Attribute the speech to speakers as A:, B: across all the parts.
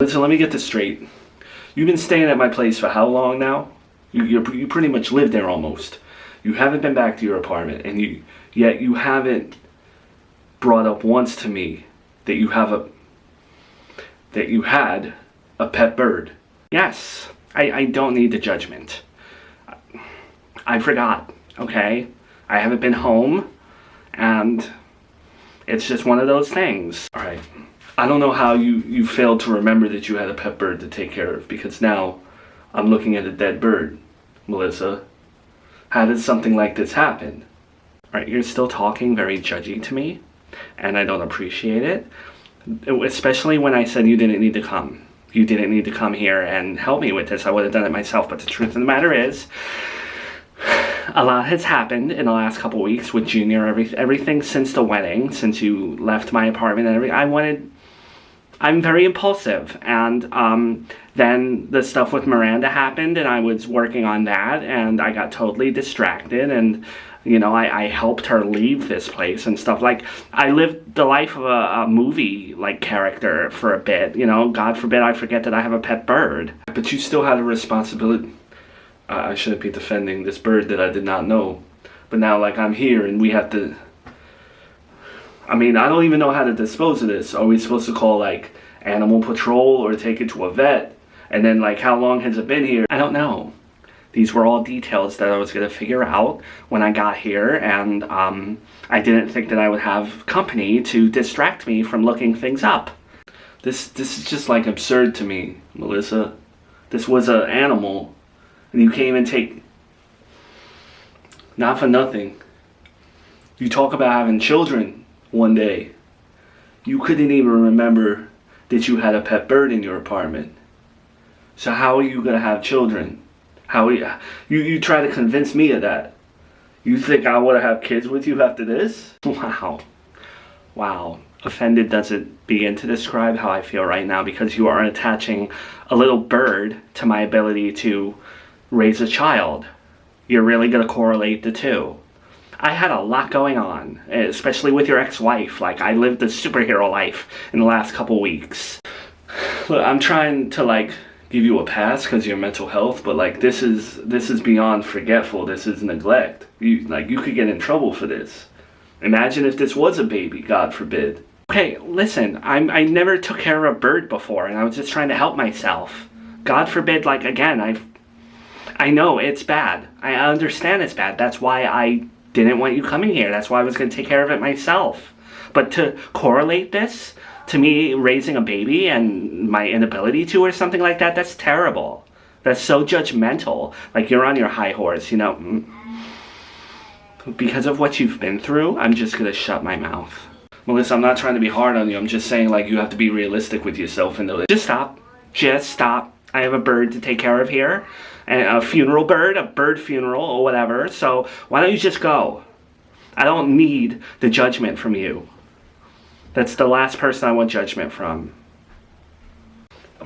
A: Listen, let me get this straight. You've been staying at my place for how long now? You pretty much live there almost. You haven't been back to your apartment, and yet you haven't brought up once to me that you had a pet bird. Yes, I don't need the judgment. I forgot, okay? I haven't been home, and it's just one of those things. All right. I don't know how you failed to remember that you had a pet bird to take care of, because now I'm looking at a dead bird, Melissa. How did something like this happen? All right, you're still talking very judgy to me, and I don't appreciate it, especially when I said you didn't need to come. You didn't need to come here and help me with this. I would have done it myself, but the truth of the matter is, a lot has happened in the last couple weeks with Junior. Everything since the wedding, since you left my apartment and everything. I'm very impulsive, and then the stuff with Miranda happened, and I was working on that, and I got totally distracted, and you know, I helped her leave this place and stuff. Like, I lived the life of a movie like character for a bit, you know. God forbid I forget that I have a pet bird. But you still had a responsibility. I shouldn't be defending this bird that I did not know, but now, like, I'm here and we have to. I mean, I don't even know how to dispose of this. Are we supposed to call, like, animal patrol or take it to a vet? And then, like, how long has it been here? I don't know. These were all details that I was going to figure out when I got here, and I didn't think that I would have company to distract me from looking things up. This is just, like, absurd to me, Melissa. This was an animal, and you came and take... Not for nothing. You talk about having children one day. You couldn't even remember that you had a pet bird in your apartment. So how are you going to have children? How you try to convince me of that? You think I want to have kids with you after this? Wow. Offended doesn't begin to describe how I feel right now, because you are attaching a little bird to my ability to raise a child. You're really going to correlate the two. I had a lot going on, especially with your ex-wife. Like, I lived a superhero life in the last couple weeks. Look, I'm trying to, like, give you a pass because of your mental health, but, like, this is beyond forgetful. This is neglect. You could get in trouble for this. Imagine if this was a baby, God forbid. Okay, listen, I never took care of a bird before, and I was just trying to help myself. God forbid, like, again, I know it's bad. I understand it's bad. That's why I didn't want you coming here. That's why I was going to take care of it myself. But to correlate this to me raising a baby and my inability to, or something like that, that's terrible. That's so judgmental. Like, you're on your high horse, you know. Because of what you've been through, I'm just going to shut my mouth. Melissa, I'm not trying to be hard on you. I'm just saying, like, you have to be realistic with yourself and know that. Just stop. Just stop. I have a bird to take care of here. And a funeral bird, a bird funeral or whatever. So why don't you just go? I don't need the judgment from you. That's the last person I want judgment from.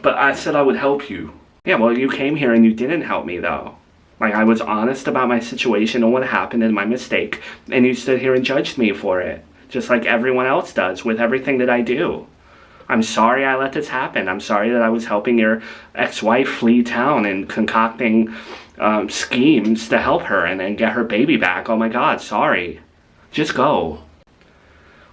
A: But I said I would help you. Yeah, well, you came here and you didn't help me, though. Like, I was honest about my situation and what happened and my mistake, and you stood here and judged me for it, just like everyone else does with everything that I do. I'm sorry I let this happen. I'm sorry that I was helping your ex-wife flee town and concocting schemes to help her and then get her baby back. Oh my God, sorry. Just go.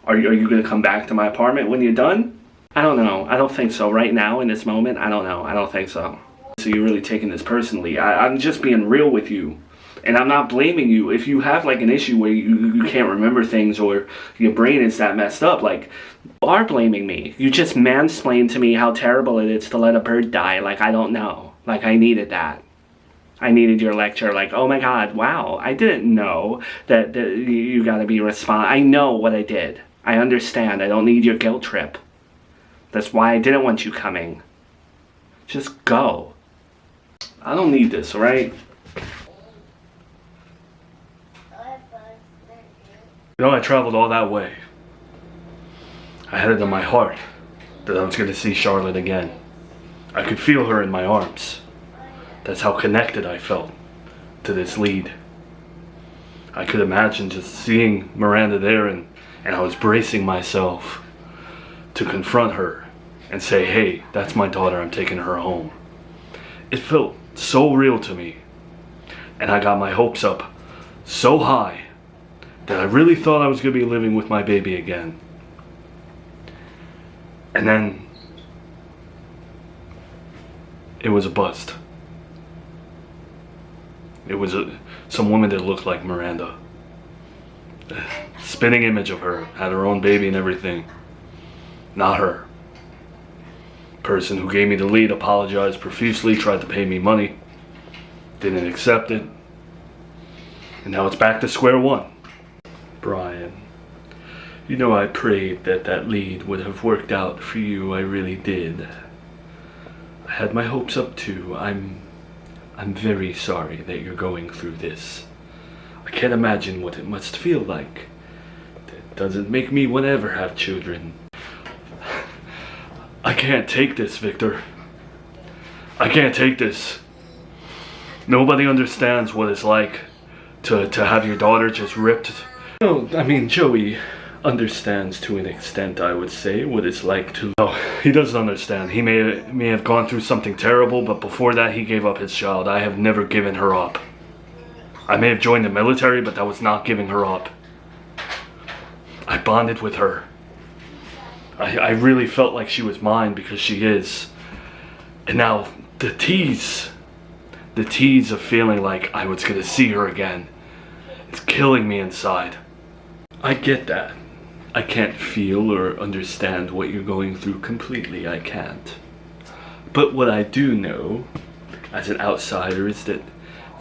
A: Are you going to come back to my apartment when you're done? I don't know. I don't think so. Right now, in this moment, I don't know. I don't think so. So you're really taking this personally. I'm just being real with you. And I'm not blaming you. If you have, like, an issue where you can't remember things or your brain is that messed up, like, you are blaming me. You just mansplained to me how terrible it is to let a bird die. Like, I don't know. Like, I needed that. I needed your lecture. Like, oh my God, wow. I didn't know that you gotta be responsible. I know what I did. I understand. I don't need your guilt trip. That's why I didn't want you coming. Just go. I don't need this, alright? You know, I traveled all that way. I had it in my heart that I was going to see Charlotte again. I could feel her in my arms. That's how connected I felt to this lead. I could imagine just seeing Miranda there, and I was bracing myself to confront her and say, hey, that's my daughter, I'm taking her home. It felt so real to me, and I got my hopes up so high that I really thought I was going to be living with my baby again. And then it was a bust. It was some woman that looked like Miranda. Spinning image of her, had her own baby and everything. Not her. Person who gave me the lead apologized profusely, tried to pay me money, didn't accept it, and now it's back to square one. Brian, you know I prayed that that lead would have worked out for you. I really did. I had my hopes up too. I'm very sorry that you're going through this. I can't imagine what it must feel like. It doesn't make me want to ever have children. I can't take this, Victor. I can't take this. Nobody understands what it's like to have your daughter just ripped. No, I mean, Joey understands to an extent, I would say, what it's like to... No, he doesn't understand. He may have gone through something terrible, but before that he gave up his child. I have never given her up. I may have joined the military, but that was not giving her up. I bonded with her. I really felt like she was mine, because she is. And now the tease of feeling like I was gonna see her again, it's killing me inside. I get that. I can't feel or understand what you're going through completely, I can't. But what I do know, as an outsider, is that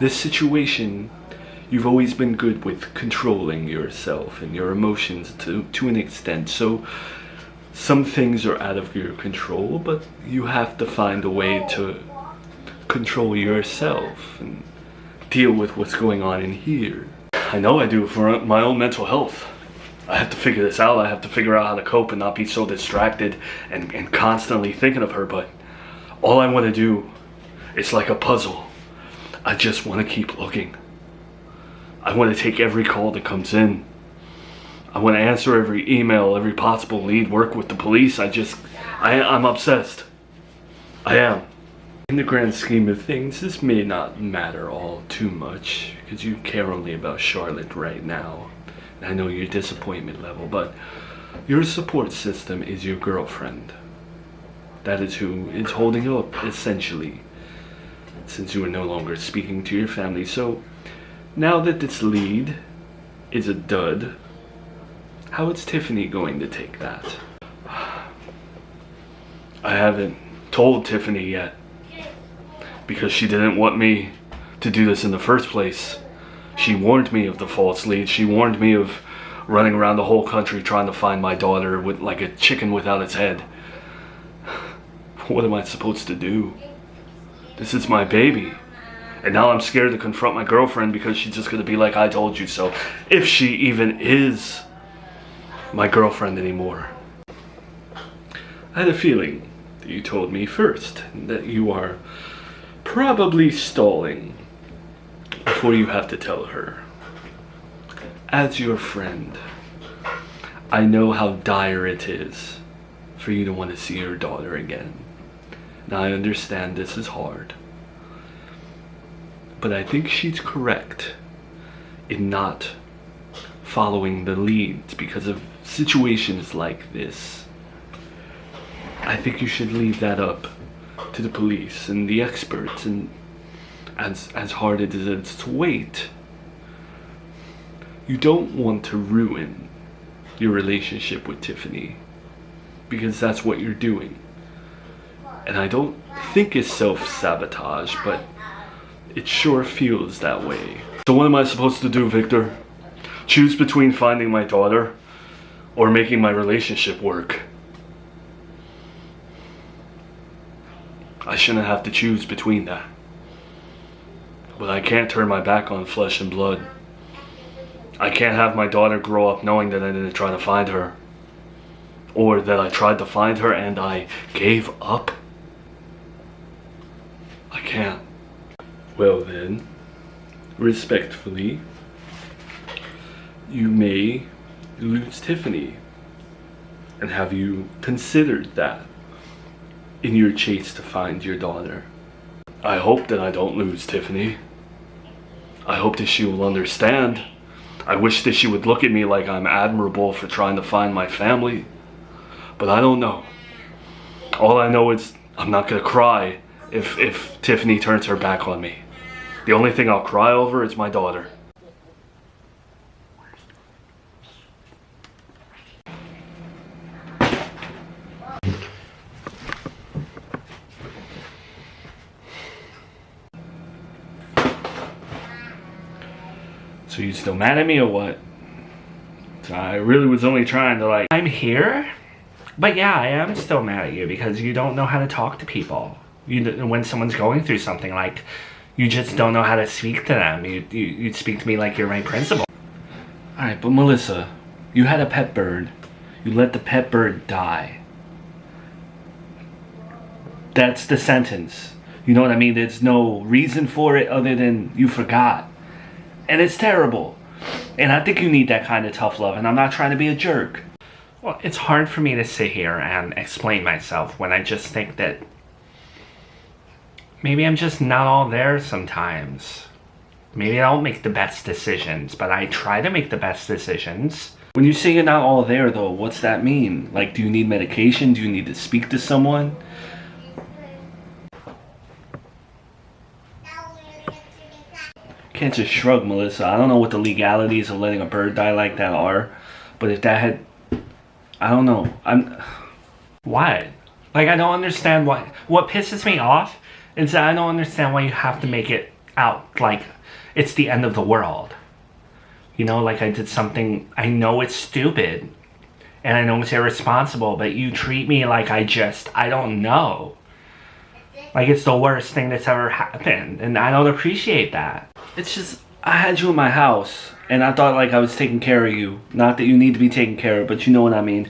A: this situation, you've always been good with controlling yourself and your emotions to an extent. So some things are out of your control, but you have to find a way to control yourself and deal with what's going on in here. I know I do, for my own mental health. I have to figure this out. I have to figure out how to cope and not be so distracted and constantly thinking of her. But all I want to do, it's like a puzzle. I just want to keep looking. I want to take every call that comes in. I want to answer every email, every possible lead, work with the police. I'm obsessed. I am. In the grand scheme of things, this may not matter all too much, because you care only about Charlotte right now. And I know your disappointment level, but your support system is your girlfriend. That is who is holding you up, essentially, since you are no longer speaking to your family. So, now that this lead is a dud, how is Tiffany going to take that? I haven't told Tiffany yet, because she didn't want me to do this in the first place. She warned me of the false lead. She warned me of running around the whole country trying to find my daughter with like a chicken without its head. What am I supposed to do? This is my baby. And now I'm scared to confront my girlfriend, because she's just going to be like, I told you so. If she even is my girlfriend anymore. I had a feeling that you told me first that you are probably stalling before you have to tell her. As your friend, I know how dire it is for you to want to see your daughter again. Now I understand this is hard, but I think she's correct in not following the leads because of situations like this. I think you should leave that up to the police and the experts, and as hard as it is to wait, you don't want to ruin your relationship with Tiffany, because that's what you're doing. And I don't think it's self-sabotage, but it sure feels that way. So what am I supposed to do, Victor? Choose between finding my daughter or making my relationship work? I shouldn't have to choose between that. But I can't turn my back on flesh and blood. I can't have my daughter grow up knowing that I didn't try to find her. Or that I tried to find her and I gave up. I can't. Well then, respectfully, you may lose Tiffany. And have you considered that? in your chase to find your daughter. I hope that I don't lose Tiffany. I hope that she will understand. I wish that she would look at me like I'm admirable for trying to find my family. But I don't know. All I know is I'm not gonna cry if Tiffany turns her back on me. The only thing I'll cry over is my daughter. So you still mad at me or what? I really was only trying to like... I'm here? But yeah, I am still mad at you because you don't know how to talk to people. When someone's going through something, like, you just don't know how to speak to them. You speak to me like you're my principal. Alright, but Melissa, you had a pet bird. You let the pet bird die. That's the sentence. You know what I mean? There's no reason for it other than you forgot. And it's terrible. And I think you need that kind of tough love, and I'm not trying to be a jerk. Well, it's hard for me to sit here and explain myself when I just think that maybe I'm just not all there sometimes. Maybe I don't make the best decisions, but I try to make the best decisions. When you say you're not all there, though, what's that mean? Like, do you need medication? Do you need to speak to someone? Can't just shrug, Melissa. I don't know what the legalities of letting a bird die like that are, but if that had... I don't know. What? Like, I don't understand why... What pisses me off is that I don't understand why you have to make it out like it's the end of the world. You know, like I did something... I know it's stupid, and I know it's irresponsible, but you treat me like I don't know. Like it's the worst thing that's ever happened, and I don't appreciate that. It's just, I had you in my house, and I thought like I was taking care of you. Not that you need to be taken care of, but you know what I mean.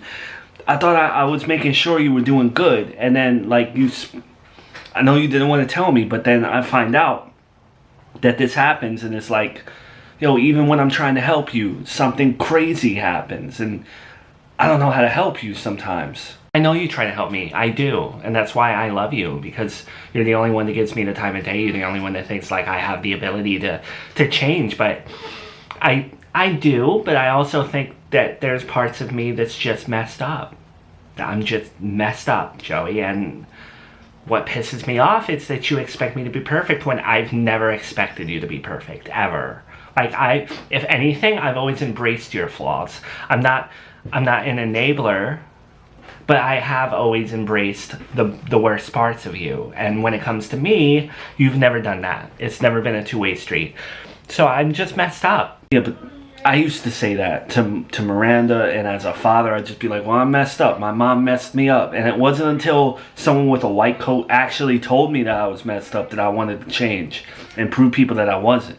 A: I thought I was making sure you were doing good, and then like I know you didn't want to tell me, but then I find out that this happens, and it's like, yo, even when I'm trying to help you, something crazy happens, and I don't know how to help you sometimes. I know you try to help me. I do. And that's why I love you, because you're the only one that gives me the time of day. You're the only one that thinks like I have the ability to change. But I do, but I also think that there's parts of me that's just messed up. I'm just messed up, Joey. And what pisses me off is that you expect me to be perfect when I've never expected you to be perfect, ever. Like if anything, I've always embraced your flaws. I'm not an enabler. But I have always embraced the worst parts of you. And when it comes to me, you've never done that. It's never been a two-way street. So I'm just messed up. Yeah, but I used to say that to Miranda, and as a father, I'd just be like, well, I'm messed up. My mom messed me up. And it wasn't until someone with a white coat actually told me that I was messed up that I wanted to change and prove people that I wasn't.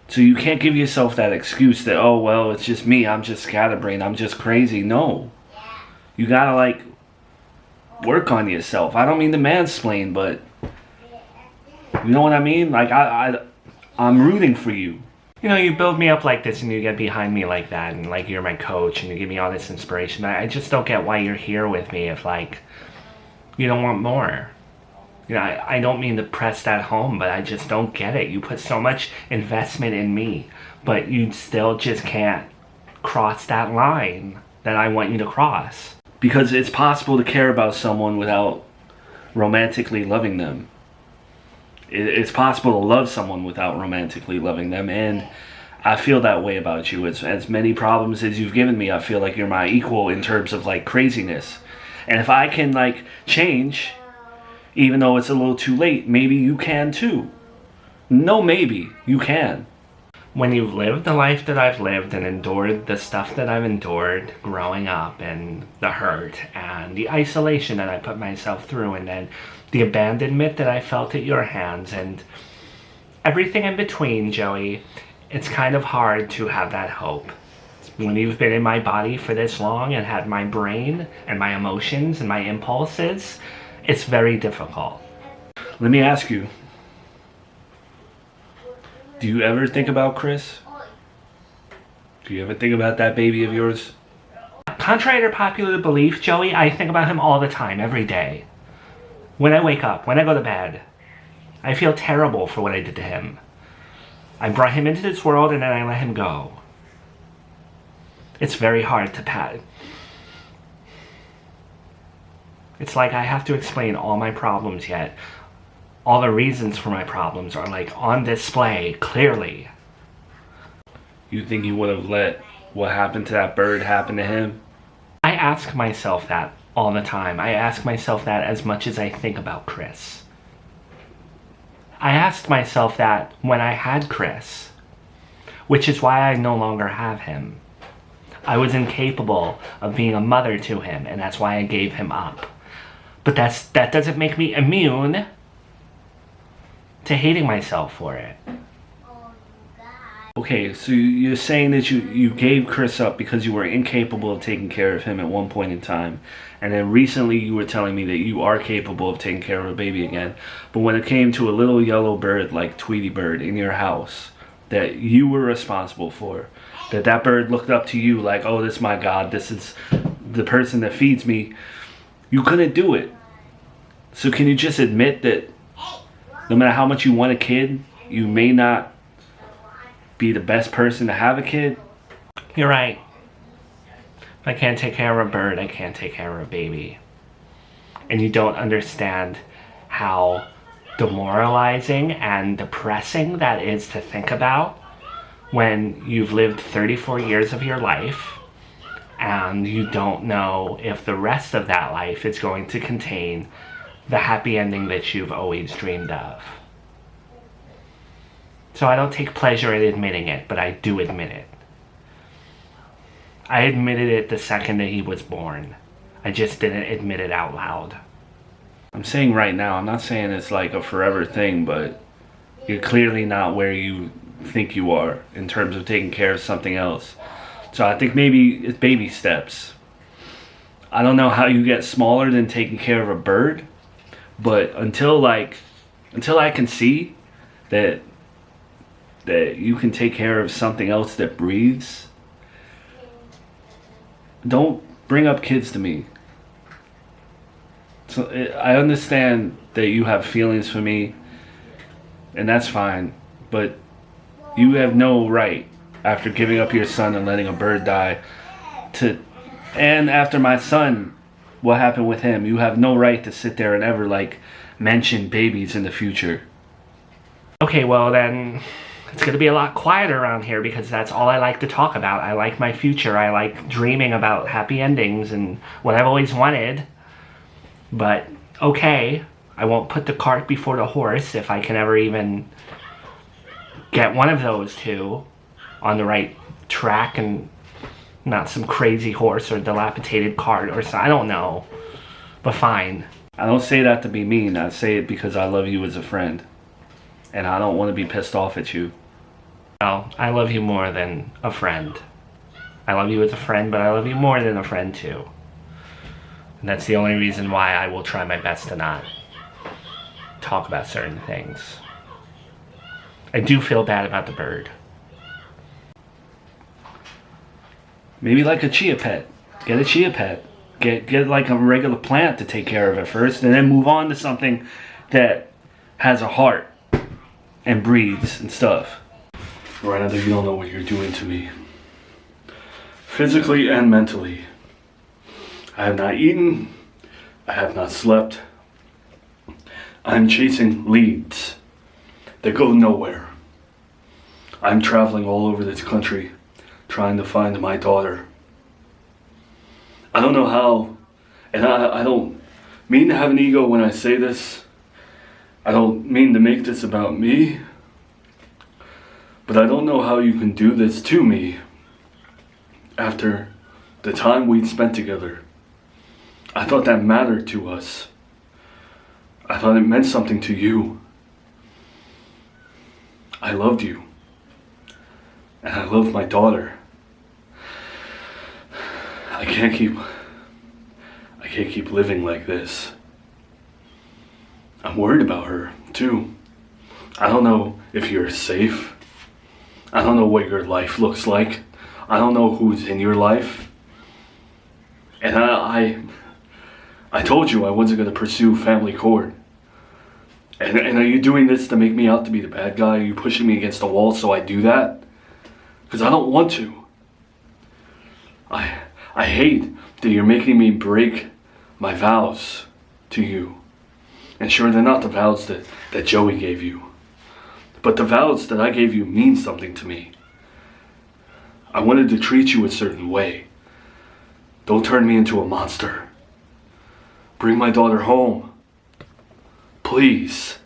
A: So you can't give yourself that excuse that, oh, well, it's just me. I'm just scatterbrained. I'm just crazy. No. You gotta, like, work on yourself. I don't mean to mansplain, but you know what I mean? Like, I'm rooting for you. You know, you build me up like this and you get behind me like that, and, like, you're my coach and you give me all this inspiration. I just don't get why you're here with me if, like, you don't want more. You know, I don't mean to press that home, but I just don't get it. You put so much investment in me, but you still just can't cross that line that I want you to cross. Because it's possible to care about someone without romantically loving them. It's possible to love someone without romantically loving them, and I feel that way about you. As many problems as you've given me, I feel like you're my equal in terms of like craziness. And if I can like change, even though it's a little too late, maybe you can too. No, maybe you can. When you've lived the life that I've lived and endured the stuff that I've endured growing up, and the hurt and the isolation that I put myself through, and then the abandonment that I felt at your hands, and everything in between, Joey, it's kind of hard to have that hope. When you've been in my body for this long and had my brain and my emotions and my impulses, it's very difficult. Let me ask you, do you ever think about Chris? Do you ever think about that baby of yours? Contrary to popular belief, Joey, I think about him all the time, every day. When I wake up, when I go to bed, I feel terrible for what I did to him. I brought him into this world and then I let him go. It's very hard to pat. It's like I have to explain all my problems, yet all the reasons for my problems are like on display clearly. You think you would have let what happened to that bird happen to him? I ask myself that all the time. I ask myself that as much as I think about Chris. I asked myself that when I had Chris, which is why I no longer have him. I was incapable of being a mother to him, and that's why I gave him up. But that doesn't make me immune to hating myself for it. Okay, so you're saying that you gave Chris up because you were incapable of taking care of him at one point in time. And then recently you were telling me that you are capable of taking care of a baby again. But when it came to a little yellow bird like Tweety Bird in your house that you were responsible for, that bird looked up to you like, oh, this is my God, this is the person that feeds me, you couldn't do it. So can you just admit that no matter how much you want a kid, you may not be the best person to have a kid? You're right. If I can't take care of a bird, I can't take care of a baby. And you don't understand how demoralizing and depressing that is to think about when you've lived 34 years of your life and you don't know if the rest of that life is going to contain the happy ending that you've always dreamed of. So I don't take pleasure in admitting it, but I do admit it. I admitted it the second that he was born. I just didn't admit it out loud. I'm saying right now, I'm not saying it's like a forever thing, but you're clearly not where you think you are in terms of taking care of something else. So I think maybe it's baby steps. I don't know how you get smaller than taking care of a bird, but until I can see that you can take care of something else that breathes, don't bring up kids to me. So I understand that you have feelings for me, and that's fine, but you have no right, after giving up your son and letting a bird die, and after my son, what happened with him, you have no right to sit there and ever mention babies in the future. Okay, well then, it's going to be a lot quieter around here because that's all I like to talk about. I like my future. I like dreaming about happy endings and what I've always wanted. But, okay, I won't put the cart before the horse if I can ever even get one of those two on the right track and not some crazy horse or dilapidated cart or something. I don't know. But fine. I don't say that to be mean. I say it because I love you as a friend. And I don't want to be pissed off at you. Well, I love you more than a friend. I love you as a friend, but I love you more than a friend too. And that's the only reason why I will try my best to not talk about certain things. I do feel bad about the bird. Maybe like a chia pet. Get a chia pet. Get like a regular plant to take care of it first, and then move on to something that has a heart and breathes and stuff. Miranda, you don't know what you're doing to me. Physically and mentally. I have not eaten. I have not slept. I'm chasing leads that go nowhere. I'm traveling all over this country trying to find my daughter. I don't know how, and I don't mean to have an ego when I say this. I don't mean to make this about me. But I don't know how you can do this to me after the time we'd spent together. I thought that mattered to us. I thought it meant something to you. I loved you. And I loved my daughter. I can't keep living like this. I'm worried about her, too. I don't know if you're safe. I don't know what your life looks like. I don't know who's in your life. And I'm
B: I told you I wasn't going to pursue family court. And are you doing this to make me out to be the bad guy? Are you pushing me against the wall so I do that? Because I don't want to. I hate that you're making me break my vows to you. And sure, they're not the vows that Joey gave you. But the vows that I gave you mean something to me. I wanted to treat you a certain way. Don't turn me into a monster. Bring my daughter home. Please.